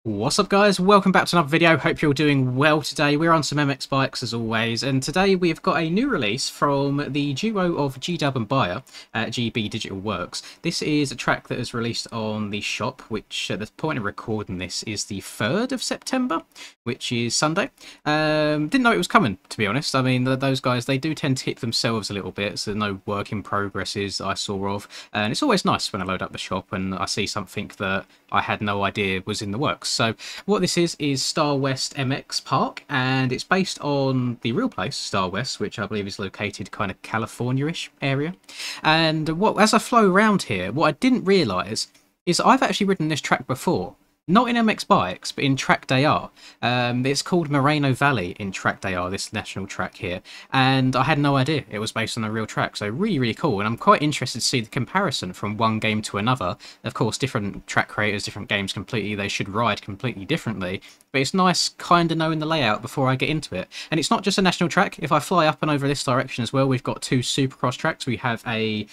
What's up guys, welcome back to another video. Hope you're doing well today. We're on some MX bikes as always, and today we've got a new release from the duo of G-Dub and Bayer at GB Digital Works. This is a track that is released on the shop, which at the point of recording this is the 3rd of September, which is Sunday. Didn't know it was coming, to be honest. I mean, those guys, they do tend to hit themselves a little bit, so no work in progresses I saw of, and it's always nice when I load up the shop and I see something that I had no idea was in the works. So what this is Star West MX Park, and it's based on the real place, Star West, which I believe is located kind of California-ish area. And as I flow around here, what I didn't realise is I've actually ridden this track before. Not in MX Bikes, but in Track Day R. It's called Moreno Valley in Track Day R, this national track here. And I had no idea it was based on a real track, so really, really cool. And I'm quite interested to see the comparison from one game to another. Of course, different track creators, different games completely, they should ride completely differently. But it's nice kind of knowing the layout before I get into it. And it's not just a national track. If I fly up and over this direction as well, we've got two Supercross tracks. We have a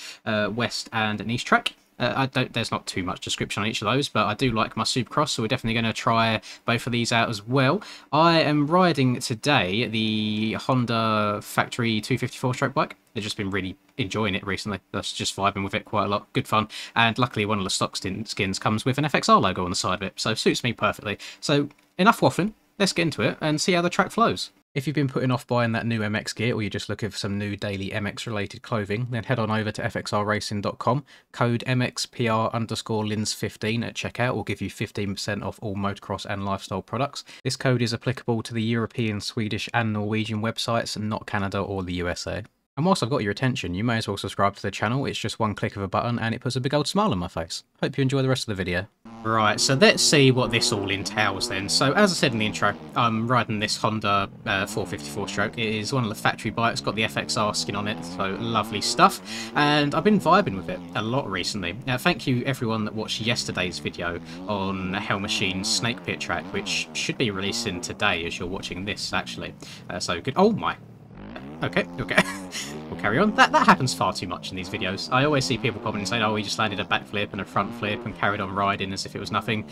west and an east track. There's not too much description on each of those, but I do like my Supercross, so we're definitely going to try both of these out as well. I am riding today the Honda Factory 254 stroke bike. I've just been really enjoying it recently. That's just vibing with it quite a lot. Good fun. And luckily one of the stock skins comes with an FXR logo on the side of it, so it suits me perfectly. So enough waffling, let's get into it and see how the track flows. If you've been putting off buying that new MX gear, or you're just looking for some new daily MX related clothing, then head on over to fxrracing.com. Code MXPR_Lins15 at checkout will give you 15% off all motocross and lifestyle products. This code is applicable to the European, Swedish and Norwegian websites, not Canada or the USA. And whilst I've got your attention, you may as well subscribe to the channel. It's just one click of a button and it puts a big old smile on my face. Hope you enjoy the rest of the video. Right, so let's see what this all entails then. So as I said in the intro, I'm riding this Honda 454 stroke. It is one of the factory bikes, got the FXR skin on it, so lovely stuff. And I've been vibing with it a lot recently. Thank you everyone that watched yesterday's video on Helmachine Snake Pit track, which should be releasing today as you're watching this actually. So good. Oh my. Okay. We'll carry on. That happens far too much in these videos. I always see people commenting saying, oh, he just landed a backflip and a front flip and carried on riding as if it was nothing.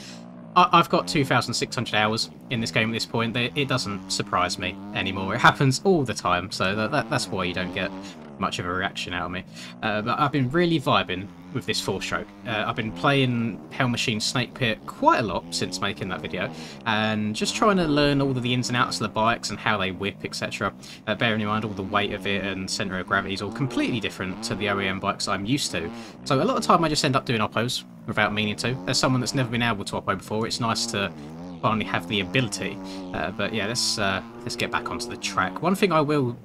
I've got 2,600 hours in this game at this point. It doesn't surprise me anymore. It happens all the time, so that's why you don't get much of a reaction out of me. But I've been really vibing with this 4-stroke. I've been playing Helmachine Snake Pit quite a lot since making that video, and just trying to learn all of the ins and outs of the bikes and how they whip, etc. Bearing in mind all the weight of it and centre of gravity is all completely different to the OEM bikes I'm used to. So a lot of time I just end up doing oppos without meaning to. As someone that's never been able to oppo before, it's nice to finally have the ability. But yeah, let's get back onto the track. One thing I will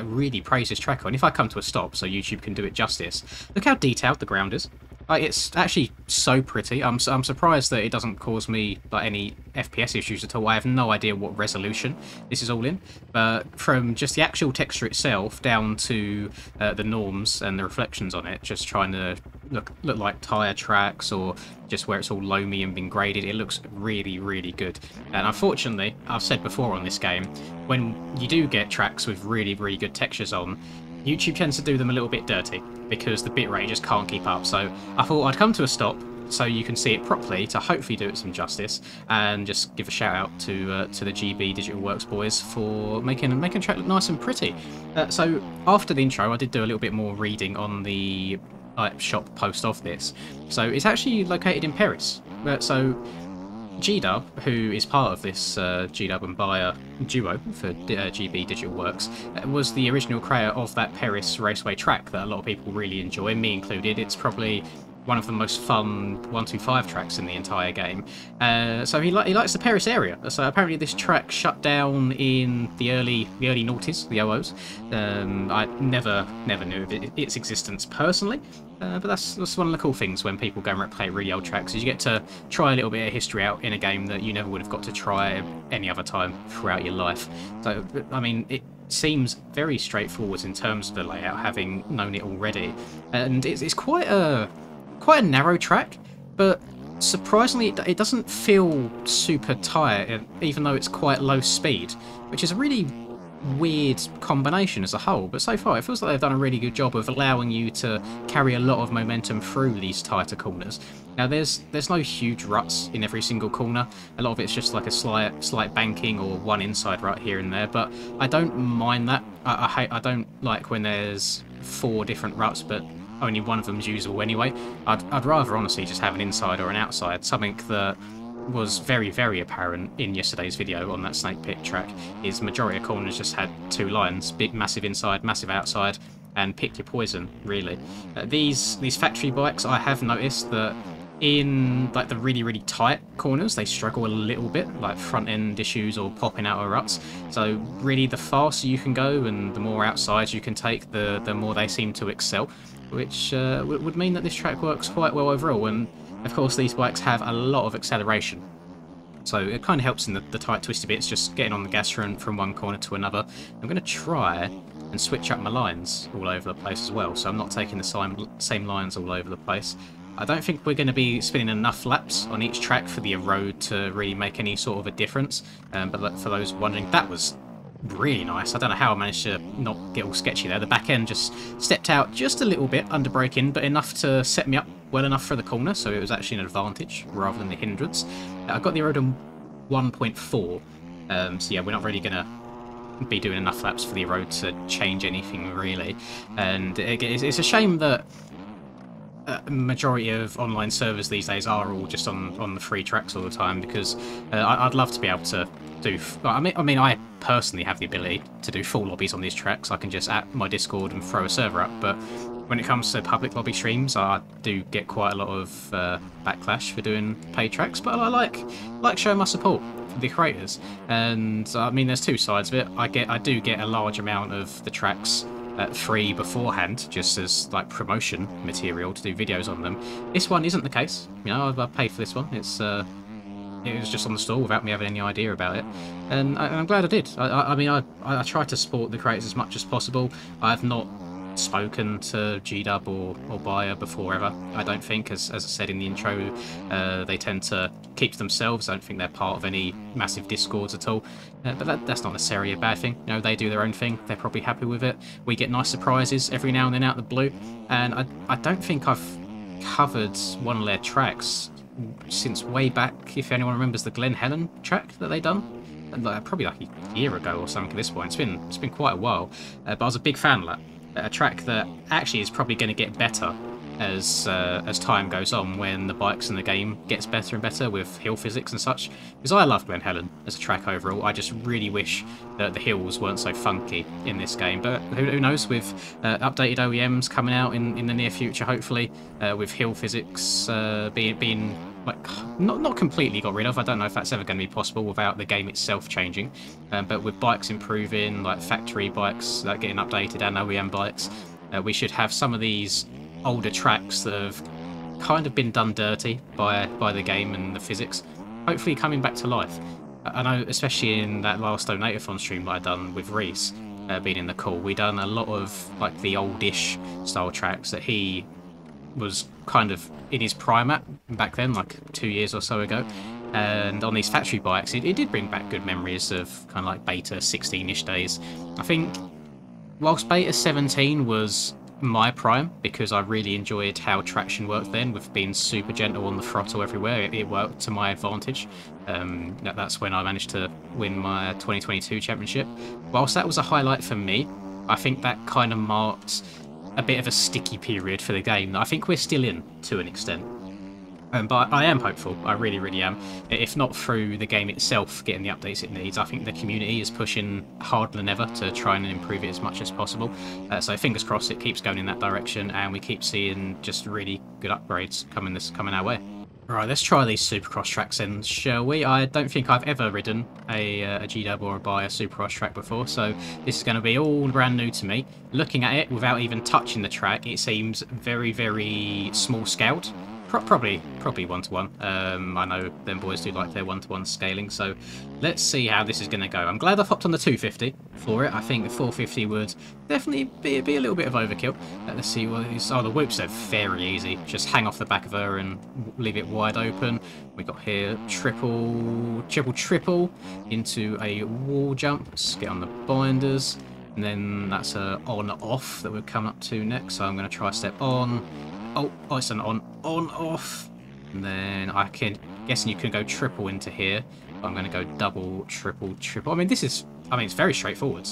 really praise this track on, if I come to a stop so YouTube can do it justice, look how detailed the ground is. It's actually so pretty. I'm surprised that it doesn't cause me any FPS issues at all. I have no idea what resolution this is all in, but from just the actual texture itself down to the norms and the reflections on it, just trying to look like tyre tracks or just where it's all loamy and been graded, it looks really, really good. And unfortunately, I've said before on this game, when you do get tracks with really, really good textures on, YouTube tends to do them a little bit dirty because the bitrate just can't keep up. So I thought I'd come to a stop so you can see it properly to hopefully do it some justice, and just give a shout out to the GB Digital Works boys for making a track look nice and pretty. So after the intro, I did do a little bit more reading on the shop post of this. So it's actually located in Paris. So G-Dub, who is part of this G-Dub and Bayer duo for GB Digital Works, was the original creator of that Paris Raceway track that a lot of people really enjoy, me included. It's probably one of the most fun 125 tracks in the entire game. So he likes the Paris area. So apparently this track shut down in the early noughties, the OOs. I never knew of its existence personally. But that's one of the cool things when people go and play really old tracks, is you get to try a little bit of history out in a game that you never would have got to try any other time throughout your life. So, I mean, it seems very straightforward in terms of the layout, having known it already. And it's quite a narrow track, but surprisingly it doesn't feel super tight, even though it's quite low speed, which is a really weird combination as a whole, but so far it feels like they've done a really good job of allowing you to carry a lot of momentum through these tighter corners. Now there's no huge ruts in every single corner. A lot of it's just like a slight banking or one inside rut here and there, but I don't mind that. I don't like when there's 4 different ruts, but only one of them's usable anyway. I'd rather honestly just have an inside or an outside, something that was very, very apparent in yesterday's video on that Snake Pit track. Is majority of corners just had 2 lines, big, massive inside, massive outside, and pick your poison, really. These factory bikes, I have noticed that in like the really, really tight corners, they struggle a little bit, like front end issues or popping out of ruts. So really, the faster you can go and the more outsides you can take, the more they seem to excel, which would mean that this track works quite well overall. And of course, these bikes have a lot of acceleration, so it kind of helps in the tight twisty bits, just getting on the gas front from one corner to another. I'm going to try and switch up my lines all over the place as well, so I'm not taking the same lines all over the place. I don't think we're going to be spinning enough laps on each track for the road to really make any sort of a difference, but for those wondering, that was really nice. I don't know how I managed to not get all sketchy there. The back end just stepped out just a little bit under braking, but enough to set me up well enough for the corner, so it was actually an advantage rather than the hindrance. I got the Aerodom 1.4, so yeah, we're not really going to be doing enough laps for the road to change anything really. And it's a shame that majority of online servers these days are all just on the free tracks all the time, because I'd love to be able to do. I mean, I personally have the ability to do full lobbies on these tracks. I can just add my Discord and throw a server up, but when it comes to public lobby streams, I do get quite a lot of backlash for doing paid tracks. But I like showing my support for the creators, and I mean, there's 2 sides of it. I do get a large amount of the tracks free beforehand, just as like promotion material to do videos on them. This one isn't the case. You know, I paid for this one. It was just on the store without me having any idea about it, and I'm glad I did. I mean, I try to support the creators as much as possible. I have not spoken to GDub or Bayer before ever. I don't think, as I said in the intro, they tend to keep to themselves. I don't think they're part of any massive discords at all, but that's not necessarily a bad thing. You know, they do their own thing, they're probably happy with it. We get nice surprises every now and then out of the blue, and I don't think I've covered one of their tracks since way back, if anyone remembers the Glen Helen track that they done. Probably like a year ago or something at this point. It's been quite a while, but I was a big fan of that. A track that actually is probably going to get better as time goes on, when the bikes in the game gets better and better with hill physics and such. Because I love Glen Helen as a track overall. I just really wish that the hills weren't so funky in this game. But who knows, with updated OEMs coming out in the near future, hopefully, with hill physics being like not completely got rid of. I don't know if that's ever going to be possible without the game itself changing, but with bikes improving, like factory bikes that getting updated and OEM bikes, we should have some of these older tracks that have kind of been done dirty by the game and the physics hopefully coming back to life. I know, especially in that last Donatathon stream that I done with Reese, being in the call, we done a lot of like the oldish style tracks that he was kind of in his prime at back then, like 2 years or so ago. And on these factory bikes, it did bring back good memories of kind of like beta 16-ish days. I think whilst beta 17 was my prime, because I really enjoyed how traction worked then, with being super gentle on the throttle everywhere, it worked to my advantage. That's when I managed to win my 2022 championship. Whilst that was a highlight for me, I think that kind of marked a bit of a sticky period for the game that I think we're still in to an extent. But I am hopeful, I really, really am. If not through the game itself getting the updates it needs, I think the community is pushing harder than ever to try and improve it as much as possible. So fingers crossed it keeps going in that direction, and we keep seeing just really good upgrades coming our way. Right, let's try these Supercross tracks then, shall we? I don't think I've ever ridden a GDub or a Bayer Supercross track before, so this is going to be all brand new to me. Looking at it without even touching the track, it seems very, very small scaled probably 1-to-1. I know them boys do like their 1-to-1 scaling, so let's see how this is going to go. I'm glad I've hopped on the 250 for it. I think the 450 would definitely be a little bit of overkill. Let's see what is. Oh, the whoops are very easy. Just hang off the back of her and leave it wide open. We got here triple into a wall jump. Let's get on the binders. And then that's a on-off that we'll come up to next. So I'm going to try step on. Oh, it's an on-off. And then guessing you can go triple into here. But I'm going to go double, triple. I mean, it's very straightforward.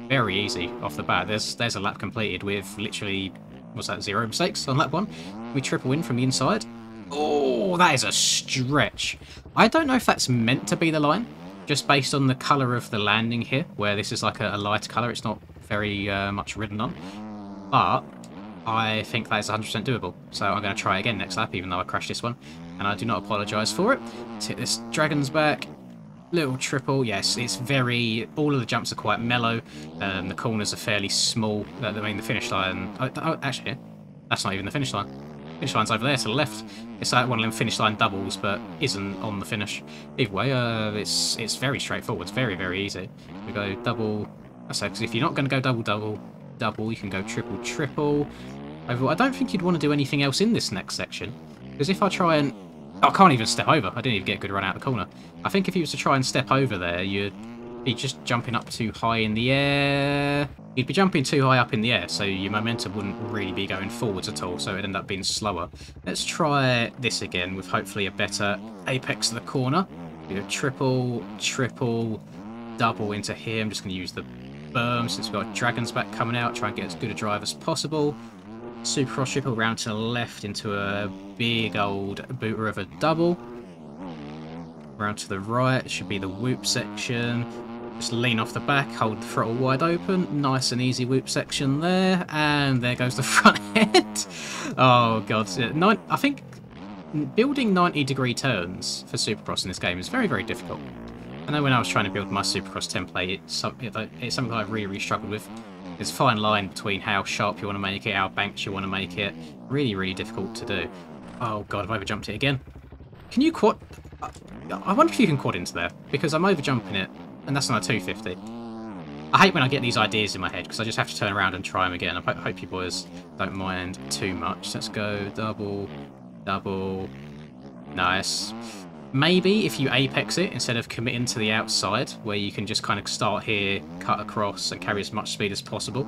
Very easy off the bat. There's a lap completed with literally, what's that, 0 mistakes on lap 1. We triple in from the inside. Oh, that is a stretch. I don't know if that's meant to be the line. Just based on the colour of the landing here, where this is like a light colour, it's not very much ridden on. But I think that is 100% doable. So I'm going to try again next lap, even though I crashed this one. And I do not apologise for it. Let's hit this dragon's back. Little triple. Yes, it's very... All of the jumps are quite mellow. The corners are fairly small. I mean, the finish line... actually, that's not even the finish line. Finish line's over there to the left. It's like one of them finish line doubles, but isn't on the finish. Either way, it's very straightforward. It's very, very easy. We go double. So, because if you're not going to go double, you can go triple. Overall, I don't think you'd want to do anything else in this next section, because if I try and... Oh, I can't even step over. I didn't even get a good run out of the corner. I think if you was to try and step over there, you'd be just jumping up too high in the air. You'd be jumping too high up in the air, so your momentum wouldn't really be going forwards at all, so it'd end up being slower. Let's try this again with hopefully a better apex of the corner. We go triple, double into here. I'm just going to use the berm since we've got Dragon's Back coming out, try and get as good a drive as possible. Supercross triple round to the left into a big old booter of a double. Round to the right should be the whoop section. Just lean off the back, hold the throttle wide open. Nice and easy whoop section there. And there goes the front end. Oh, God. I think building 90-degree turns for Supercross in this game is very, very difficult. I know when I was trying to build my Supercross template, it's something that I've really, really struggled with. There's a fine line between how sharp you want to make it, how banked you want to make it. Really, really difficult to do. Oh, God, I've overjumped it again. Can you quad... I wonder if you can quad into there, because I'm overjumping it. And that's on a 250. I hate when I get these ideas in my head because I just have to turn around and try them again. I hope you boys don't mind too much. Let's go double. Nice. Maybe if you apex it instead of committing to the outside, where you can just kind of start here, cut across, and carry as much speed as possible.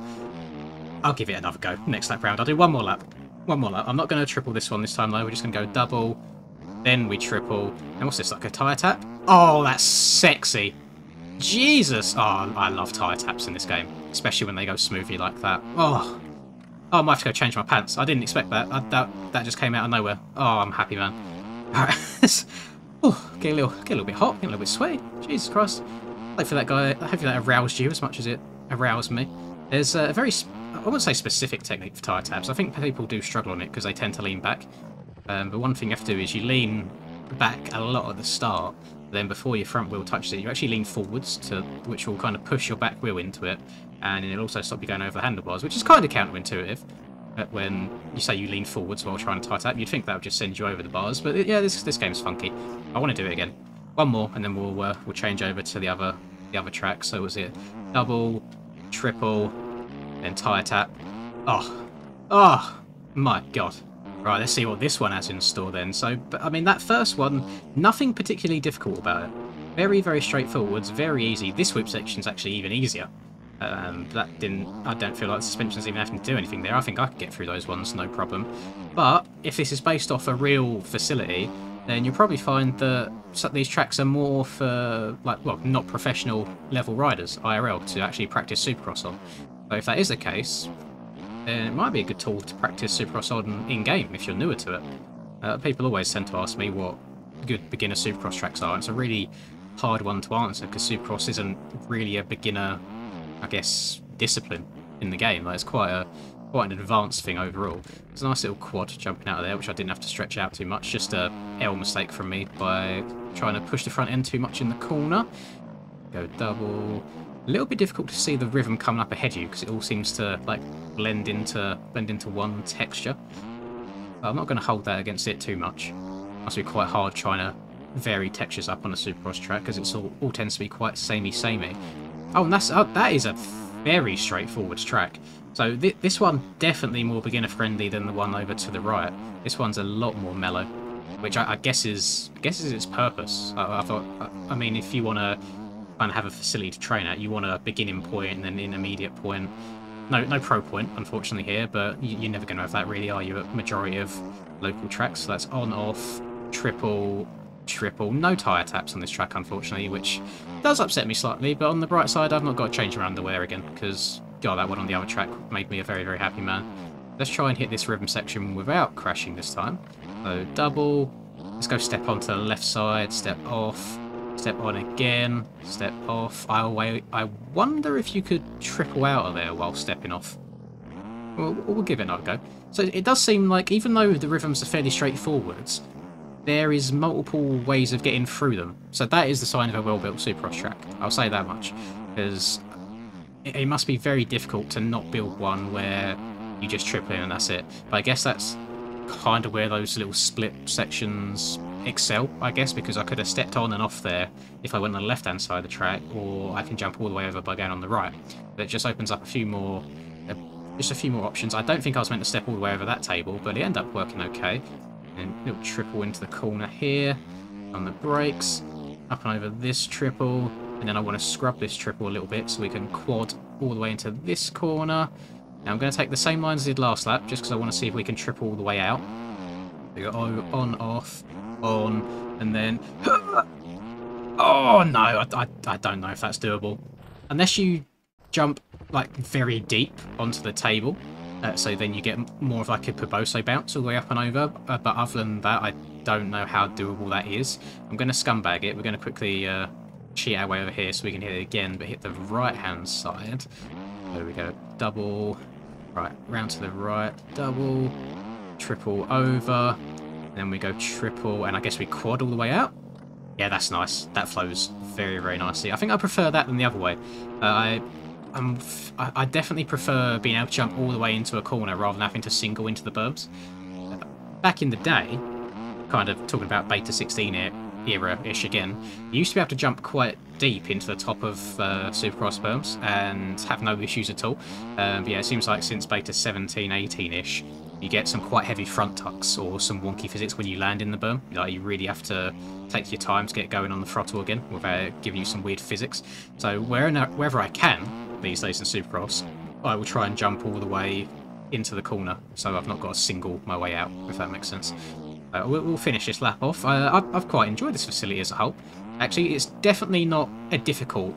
I'll give it another go. Next lap round, I'll do one more lap. I'm not going to triple this one this time though. We're just going to go double. Then we triple. And what's this, like a tyre tap? Oh, that's sexy. Jesus! Oh, I love tyre taps in this game, especially when they go smoothly like that. Oh, I might have to go change my pants. I didn't expect that. That just came out of nowhere. Oh, I'm happy, man. Alright. Oh, get a little bit hot, get a little bit sweaty. Jesus Christ. Hopefully that aroused you as much as it aroused me. There's a very, I wouldn't say specific technique for tyre taps. I think people do struggle on it because they tend to lean back. But one thing you have to do is you lean back a lot at the start. Then before your front wheel touches it, you actually lean forwards, which will kind of push your back wheel into it, and it'll also stop you going over the handlebars, which is kind of counterintuitive. But when you say you lean forwards while trying to tie tap, you'd think that would just send you over the bars. But yeah, this game's funky. I want to do it again. One more, and then we'll change over to the other track. So was it double, triple, then tie tap? Oh my God. Right, let's see what this one has in store then. So, I mean, that first one, nothing particularly difficult about it. Very, very straightforward, very easy. This whip section's actually even easier. I don't feel like the suspension's even having to do anything there. I think I could get through those ones, no problem. But if this is based off a real facility, then you'll probably find that these tracks are more for, not professional level riders, IRL, to actually practice Supercross on. So if that is the case, then it might be a good tool to practice Supercross on in-game if you're newer to it. People always tend to ask me what good beginner Supercross tracks are. It's a really hard one to answer because Supercross isn't really a beginner, I guess, discipline in the game. It's quite an advanced thing overall. There's a nice little quad jumping out of there, which I didn't have to stretch out too much. Just a L mistake from me by trying to push the front end too much in the corner. Go double. A little bit difficult to see the rhythm coming up ahead of you because it all seems to blend into one texture. I'm not going to hold that against it too much. Must be quite hard trying to vary textures up on a Supercross track because it's all tends to be quite samey. Oh, and that is a very straightforward track. So this one definitely more beginner friendly than the one over to the right. This one's a lot more mellow, which I guess is its purpose. I thought, I mean, if you want to kind of have a facility to train at, you want a beginning point and then an intermediate point. No pro point, unfortunately, here, but you're never going to have that, really, are you, at majority of local tracks? So that's on, off, triple. No tyre taps on this track, unfortunately, which does upset me slightly, but on the bright side, I've not got to change my underwear again, because, God, that one on the other track made me a very, very happy man. Let's try and hit this rhythm section without crashing this time. So, double. Let's go step onto the left side, step off. Step on again, step off. I wonder if you could triple out of there while stepping off. We'll give it another go. So it does seem like, even though the rhythms are fairly straightforward, there is multiple ways of getting through them. So that is the sign of a well-built Supercross track. I'll say that much. Because it must be very difficult to not build one where you just triple in and that's it. But I guess that's kind of where those little split sections excel, I guess, because I could have stepped on and off there if I went on the left-hand side of the track, or I can jump all the way over by going on the right. But it just opens up a few more options. I don't think I was meant to step all the way over that table, but it ended up working okay. And little triple into the corner here, on the brakes, up and over this triple, and then I want to scrub this triple a little bit so we can quad all the way into this corner. Now I'm going to take the same lines as I did last lap, just because I want to see if we can triple all the way out. We go on, off, on, and then... Oh, no, I don't know if that's doable. Unless you jump, like, very deep onto the table, so then you get more of, like, a Poboso bounce all the way up and over. But other than that, I don't know how doable that is. I'm going to scumbag it. We're going to quickly cheat our way over here so we can hit it again, but hit the right-hand side. There we go. Double. Right, round to the right. Double. Triple over. Then we go triple, and I guess we quad all the way out. Yeah, that's nice. That flows very, very nicely. I think I prefer that than the other way. I definitely prefer being able to jump all the way into a corner rather than having to single into the berms. Back in the day, kind of talking about Beta 16 era-ish again, you used to be able to jump quite deep into the top of Supercross berms and have no issues at all. But yeah, it seems like since Beta 17, 18-ish, you get some quite heavy front tucks or some wonky physics when you land in the berm. Like, you really have to take your time to get going on the throttle again without giving you some weird physics. So wherever I can these days in Supercross, I will try and jump all the way into the corner, so I've not got to single my way out, if that makes sense. We'll finish this lap off. I've quite enjoyed this facility as a whole. Actually, it's definitely not a difficult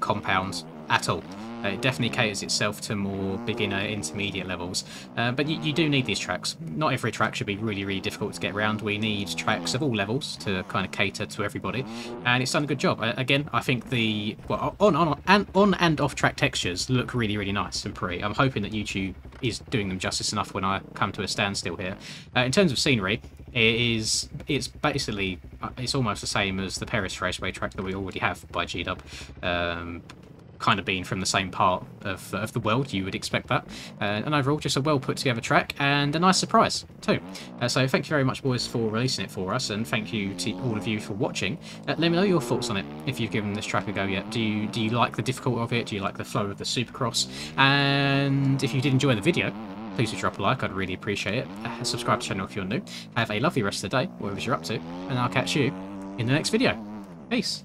compound at all. It definitely caters itself to more beginner, intermediate levels. But you do need these tracks. Not every track should be really, really difficult to get around. We need tracks of all levels to kind of cater to everybody. And it's done a good job. Again, I think the on and off track textures look really, really nice and pretty. I'm hoping that YouTube is doing them justice enough when I come to a standstill here. In terms of scenery, it's basically, it's almost the same as the Perris Raceway track that we already have by G-Dub. Kind of being from the same part of the world, you would expect that. And overall, just a well put together track and a nice surprise too. So thank you very much, boys, for releasing it for us, and thank you to all of you for watching. Let me know your thoughts on it if you've given this track a go yet. Do you like the difficulty of it? Do you like the flow of the Supercross? And if you did enjoy the video, please do drop a like, I'd really appreciate it. Subscribe to the channel if you're new. Have a lovely rest of the day, whatever you're up to, and I'll catch you in the next video. Peace.